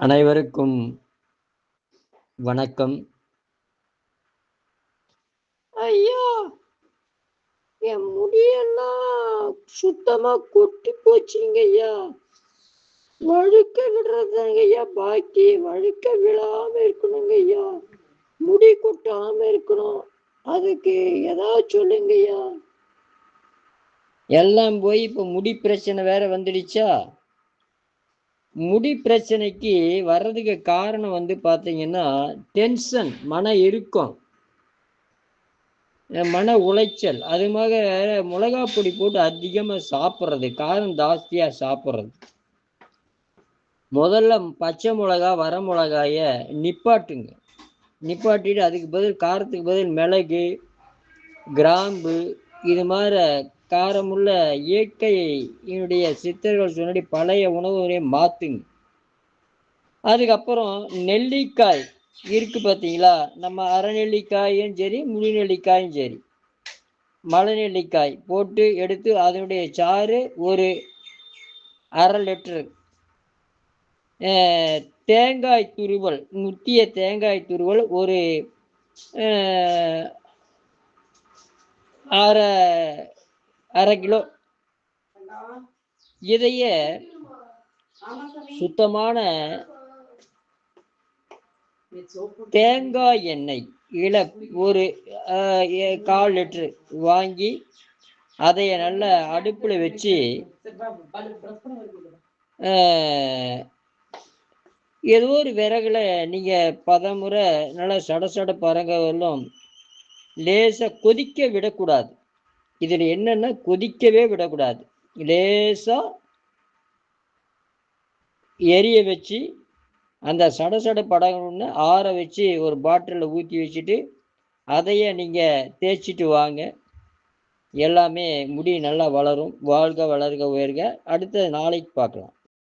அனைவருக்கும் வணக்கம். ஐயா, என் முடியெல்லாம் சுத்தமா கொட்டி போச்சுங்க ஐயா. வழுக்க விடுறதுங்க ஐயா பாக்கி. வழுக்க விழாம இருக்கணுங்க ஐயா. முடி கொட்டாம இருக்கணும். அதுக்கு ஏதாவது சொல்லுங்க ஐயா. எல்லாம் போய் இப்போ முடி பிரச்சனை வேற வந்துடுச்சா? முடி பிரச்சனைக்கு வர்றதுக்கு காரணம் பார்த்தீங்கன்னா டென்ஷன், மன இறுக்கம், மன உளைச்சல். அதுமாக மிளகா பொடி போட்டு அதிகமாக சாப்பிட்றது, காரம் ஜாஸ்தியாக சாப்பிட்றது. முதல்ல பச்சை மிளகா, வர மிளகாய நிப்பாட்டுங்க. நிப்பாட்டிட்டு அதுக்கு பதில் காரத்துக்கு பதில் மிளகு, கிராம்பு, இது மாதிரி காரமுள்ள இயற்கையினுடைய சித்தர்கள் சொன்னடி பழைய உணவுகளை மாற்றுங்க. அதுக்கப்புறம் நெல்லிக்காய் இருக்கு பார்த்தீங்களா? நம்ம அரை நெல்லிக்காயும் சரி, முழு நெல்லிக்காயும் சரி, மலை நெல்லிக்காய் போட்டு எடுத்து அதனுடைய சாறு ஒரு அரை லிட்டரு, தேங்காய் துருவல், முத்திய தேங்காய் துருவல் ஒரு அரை கிலோ. இதைய சுத்தமான தேங்காய் எண்ணெய் ஒரு 1/4 லிட்டரு வாங்கி அதைய நல்லா அடுப்பில் வச்சு ஏதோ ஒரு விறகுல நீங்கள் பதமுறை நல்லா சட பரங்கலும் லேசாக கொதிக்க விடக்கூடாது. இதில் என்னன்னா கொதிக்கவே விடக்கூடாது. லேசாக எரிய வச்சு அந்த சட படங்கணுன்னு ஆற வச்சு ஒரு பாட்டிலில் ஊற்றி வச்சுட்டு அதையே நீங்கள் தேய்ச்சிட்டு வாங்க. எல்லாமே முடி நல்லா வளரும். வாழ்க வளர்க உயர்க. அடுத்த நாளைக்கு பார்க்கலாம்.